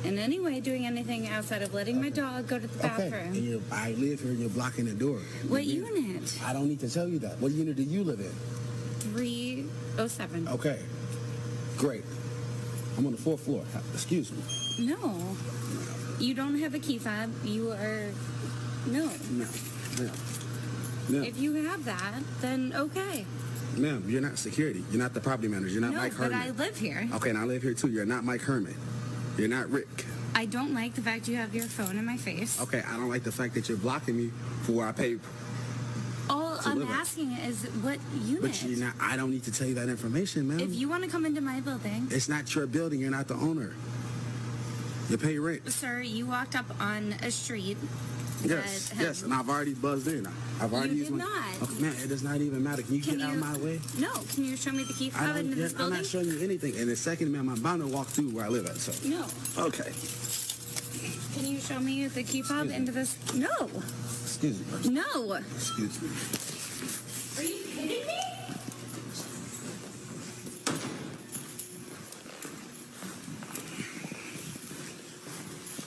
in any way doing anything outside of letting my dog go to the bathroom. Okay, and I live here and you're blocking the door. What unit? I don't need to tell you that. What unit do you live in? 307. Okay, great. I'm on the 4th floor. Excuse me. No. You don't have a key fob. You are... No. No. If you have that, then okay. Ma'am, you're not security. You're not the property manager. You're not Mike Herman. No, but I live here. Okay, and I live here too. You're not Mike Herman. You're not Rick. I don't like the fact you have your phone in my face. Okay, I don't like the fact that you're blocking me for where I pay. All I'm asking is what unit? But you're not. I don't need to tell you that information, ma'am. If you want to come into my building. It's not your building. You're not the owner. You pay rent. Sir, you walked up on a street. Yes, yes, and I've already buzzed in. I've already You used did my... not. Oh, man, it does not even matter. Can you get out of my way? No. Can you show me the key fob into this I'm building? not showing you anything. And the second, ma'am, I'm bound to walk through where I live at, so... No. Okay. Can you show me the key fob into this? No. Excuse me. No. Excuse me. Are you kidding me?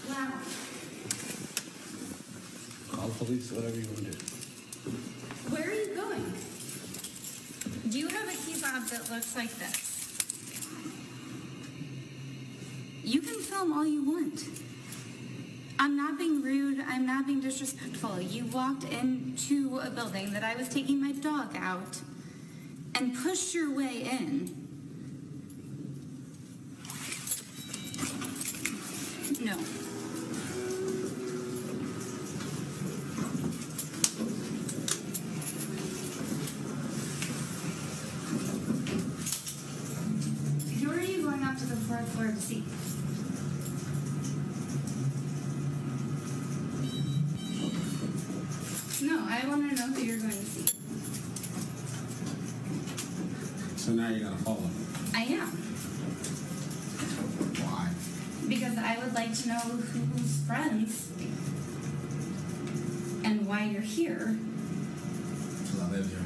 Wow. Call the police, whatever you want to do. Where are you going? Do you have a key fob that looks like this? You can film all you want. I'm not being rude. I'm not being disrespectful. You walked into a building that I was taking my dog out and pushed your way in. No. Who are you going up to the fourth floor to see? No, I want to know who you're going to see. So now you're going to follow me? I am. Why? Because I would like to know who's friends and why you're here. Because I live here.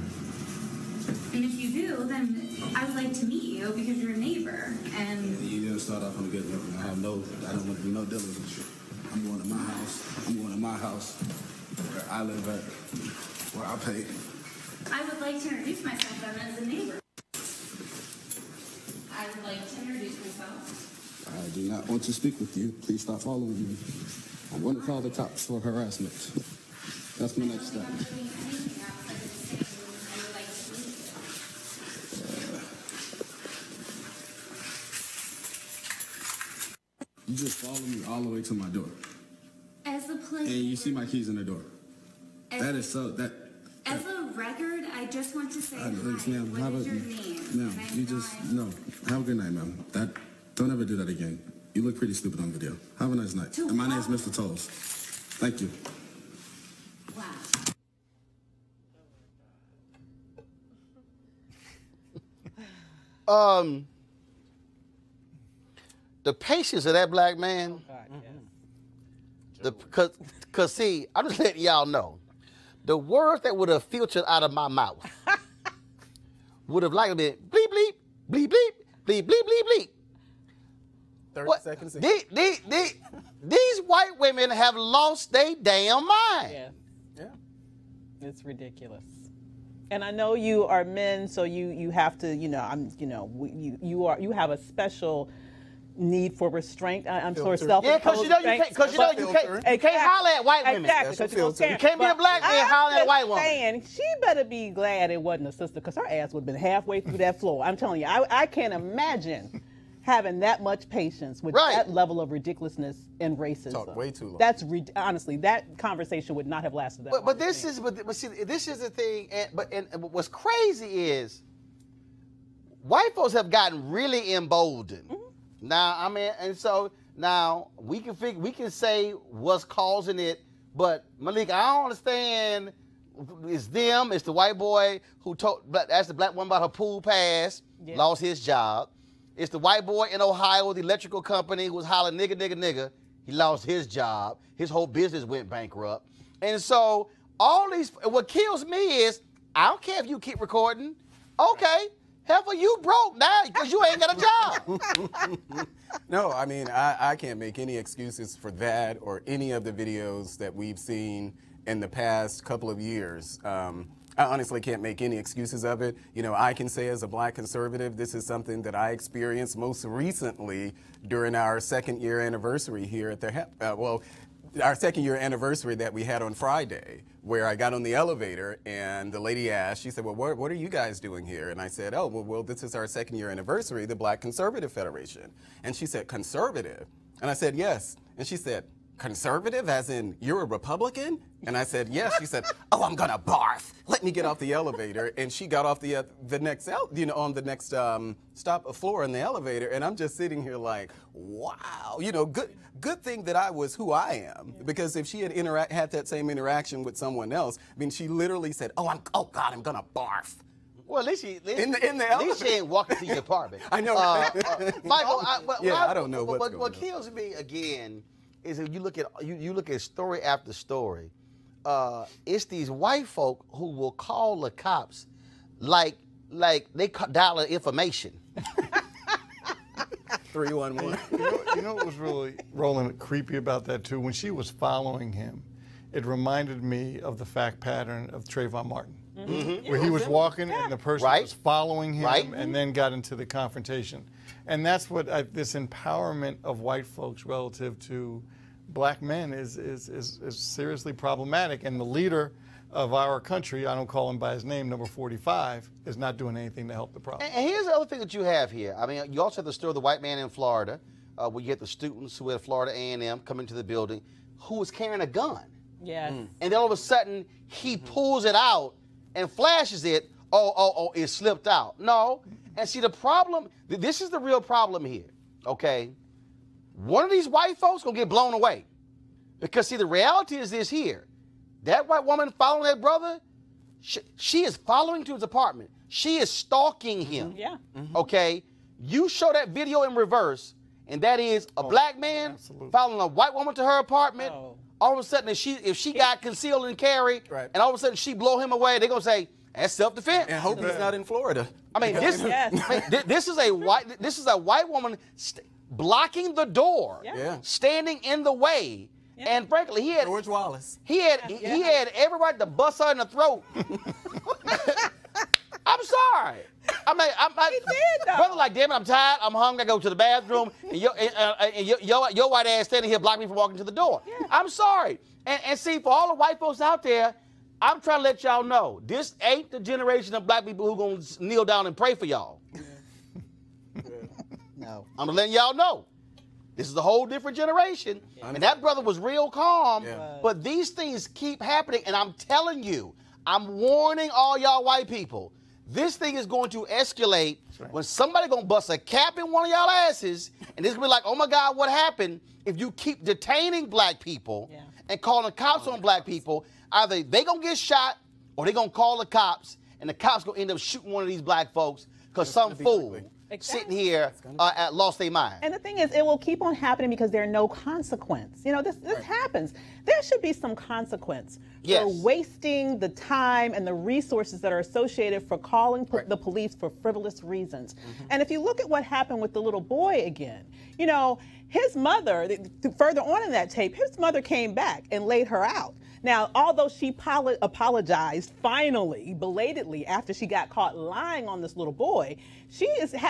And if you do, then I would like to meet you because you're a neighbor. And You didn't start off on a good note. I don't want to do no dealing with you. I'm going to my house. I'm going to my house where I live at, where I pay. I would like to introduce myself then as a neighbor. I would like to introduce myself. I do not want to speak with you. Please stop following me. I'm going to call the cops for harassment. That's my next step. You just follow me all the way to my door. As a place. And you see my keys in the door. That is so, that... As a record, I just want to say hi. Ma'am, What is your name? Ma'am, you just, no. Have a good night, ma'am. Don't ever do that again. You look pretty stupid on video. Have a nice night. And my name's Mr. Tolles. Thank you. The patience of that black man. Cause see, I'm just letting y'all know, the words that would have filtered out of my mouth would have likely been bleep bleep, bleep bleep, bleep bleep bleep bleep. 30 seconds. These white women have lost their damn mind. Yeah. It's ridiculous. And I know you are men, so you have to, you have a special need for restraint. I'm sort of self-imposed. Yeah, because you can't holler at white women. Exactly. You can't be a black man hollering at a white woman. Saying, she better be glad it wasn't a sister, because her ass would have been halfway through that floor. I'm telling you, I can't imagine having that much patience with that level of ridiculousness and racism. Talk way too long. That's honestly, that conversation would not have lasted that long. But this is the thing. And what's crazy is white folks have gotten really emboldened. Mm-hmm. Now, I mean, and so now we can say what's causing it, but Malik, I don't understand. It's them. It's the white boy who asked the black woman about her pool pass, lost his job. It's the white boy in Ohio, the electrical company, who was hollering nigga, nigga, nigga. He lost his job. His whole business went bankrupt. And so what kills me is, I don't care if you keep recording. Okay. Heifer, you broke now because you ain't got a job. No, I mean, I can't make any excuses for that or any of the videos that we've seen in the past couple of years. I honestly can't make any excuses of it. I can say as a black conservative, this is something that I experienced most recently during our second-year anniversary here at our second-year anniversary that we had on Friday, where I got on the elevator and the lady asked, she said, well, what are you guys doing here? And I said, oh, well, this is our second-year anniversary, the Black Conservative Federation. And she said, conservative? And I said, yes. And she said, conservative, as in you're a Republican? And I said, yes. She said, oh, I'm gonna barf. Let me get off the elevator. And she got off the next, on the next stop floor in the elevator. And I'm just sitting here like, wow, good thing that I was who I am. Because if she had had that same interaction with someone else, I mean, she literally said, oh God, I'm gonna barf. Well, at least she ain't walking to your apartment. I know. Michael, I don't know what's going on. What kills me again is if you look at story after story, it's these white folk who will call the cops like they dial information. 311. You know what was really, Roland, creepy about that too? When she was following him, it reminded me of the fact pattern of Trayvon Martin. Mm-hmm. Where he was walking and the person was following him and then got into the confrontation. And that's what this empowerment of white folks relative to black men is seriously problematic. And the leader of our country, I don't call him by his name, number 45, is not doing anything to help the problem. And here's the other thing that you have here. I mean, you also have the story of the white man in Florida, where you get the students who had Florida A&M coming to the building who was carrying a gun. Yes. And then all of a sudden, he pulls it out and flashes it, it slipped out. No. And see, the problem, this is the real problem here, okay? One of these white folks gonna get blown away. Because see, the reality is this here. That white woman following that brother, she is following to his apartment. She is stalking him. Yeah. Okay? You show that video in reverse, and that is a black man following a white woman to her apartment. All of a sudden, if she got concealed and carry, and all of a sudden she blow him away, they're gonna say that's self-defense. And hope he's not in Florida. I mean, this is a white woman blocking the door, standing in the way, and frankly, he had George Wallace. He had every right to bust her in the throat. I'm sorry. I'm like, brother, like, damn it, I'm tired, I'm hungry, I go to the bathroom, and your white ass standing here blocking me from walking to the door. Yeah. I'm sorry. And see, for all the white folks out there, I'm trying to let y'all know, this ain't the generation of black people who gonna kneel down and pray for y'all. No. I'm letting y'all know. This is a whole different generation. And that brother was real calm, but these things keep happening, and I'm telling you, I'm warning all y'all white people, this thing is going to escalate when somebody gonna bust a cap in one of y'all asses, and it's gonna be like, oh my God, what happened? If you keep detaining black people and calling the cops on black people, either they gonna get shot or they gonna call the cops, and the cops gonna end up shooting one of these black folks because some fool sitting here lost their mind. And the thing is, it will keep on happening because there's no consequence. You know, this happens. There should be some consequence for wasting the time and the resources that are associated for calling the police for frivolous reasons. And if you look at what happened with the little boy again, you know, his mother, further on in that tape, his mother came back and laid her out. Now, although she apologized finally, belatedly, after she got caught lying on this little boy, she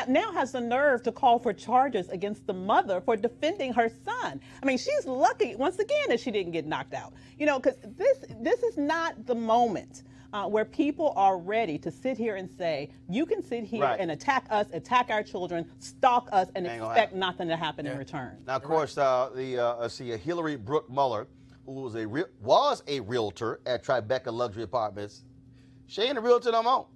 now has the nerve to call for charges against the mother for defending her son. I mean, she's lucky, once again, that she didn't get knocked out. You know, because this is not the moment where people are ready to sit here and say, you can sit here and attack us, attack our children, stalk us, and expect nothing to happen in return. Now, of course, Hillary Brooke Muller, who was a realtor at Tribeca Luxury Apartments, she ain't a realtor no more.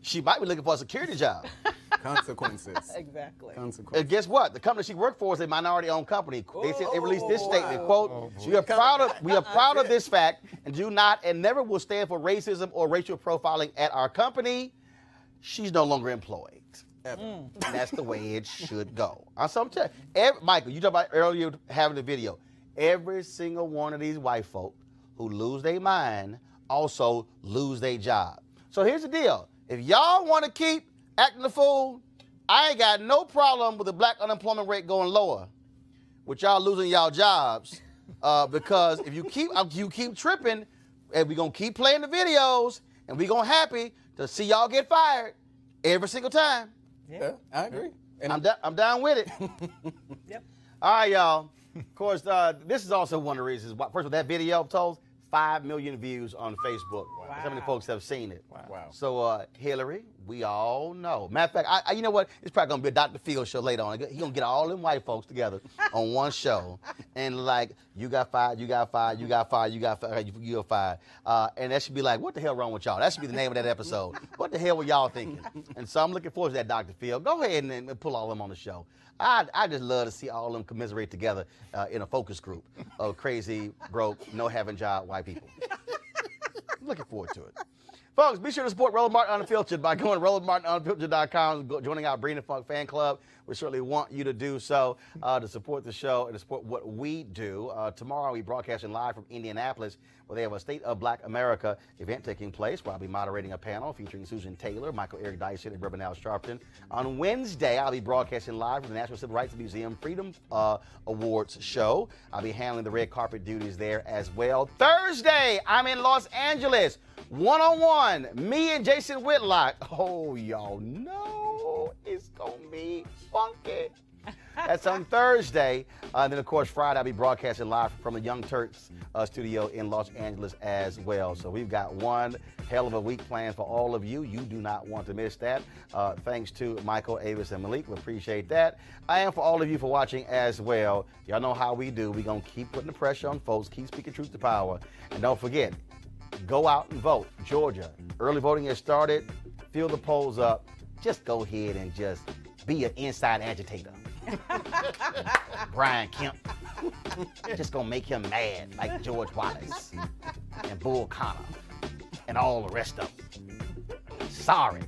She might be looking for a security job. Consequences. Exactly. Consequences. And guess what? The company she worked for is a minority-owned company. They said they released this statement, quote, we are proud of this fact and do not and never will stand for racism or racial profiling at our company. She's no longer employed. And that's the way it should go. So I'm telling you, Michael, you talked about earlier having the video. Every single one of these white folk who lose their mind also lose their job. So here's the deal. If y'all want to keep acting the fool, I ain't got no problem with the black unemployment rate going lower, with y'all losing y'all jobs, because if you keep tripping, and we gonna keep playing the videos, and we gonna happy to see y'all get fired every single time. Yeah, I agree. And I'm down with it. Yep. All right, y'all. Of course, this is also one of the reasons. First of all, that video told 5 million views on Facebook. Wow. So many folks have seen it. Wow. So, Hillary, We all know. Matter of fact, you know what? It's probably going to be a Dr. Phil show later on. He's going to get all them white folks together on one show. And like, you got fired, you got fired, you got fired, you got fired, you got fired. And that should be like, what the hell wrong with y'all? That should be the name of that episode. What the hell were y'all thinking? And so I'm looking forward to that, Dr. Phil. Go ahead and pull all them on the show. I just love to see all of them commiserate together in a focus group of crazy, broke, no having job white people. Looking forward to it. Folks, be sure to support Roland Martin Unfiltered by going to RolandMartinUnfiltered.com, joining our Breen and Funk fan club. We certainly want you to do so to support the show and to support what we do. Tomorrow, we're broadcasting live from Indianapolis, where they have a State of Black America event taking place, where I'll be moderating a panel featuring Susan Taylor, Michael Eric Dyson, and Bourbon Al Sharpton. On Wednesday, I'll be broadcasting live from the National Civil Rights Museum Freedom Awards show. I'll be handling the red carpet duties there as well. Thursday, I'm in Los Angeles. One-on-one, me and Jason Whitlock. Oh, y'all know it's going to be funky. That's on Thursday. And then, of course, Friday, I'll be broadcasting live from the Young Turks studio in Los Angeles as well. So we've got one hell of a week planned for all of you. You do not want to miss that. Thanks to Michael, Avis, and Malik. We appreciate that. And for all of you for watching as well. Y'all know how we do. We're going to keep putting the pressure on folks, keep speaking truth to power. And don't forget, go out and vote. Georgia, early voting has started. Fill the polls up. Just go ahead and just be an inside agitator. Brian Kemp. Just gonna make him mad like George Wallace and Bull Connor and all the rest of them. Sorry.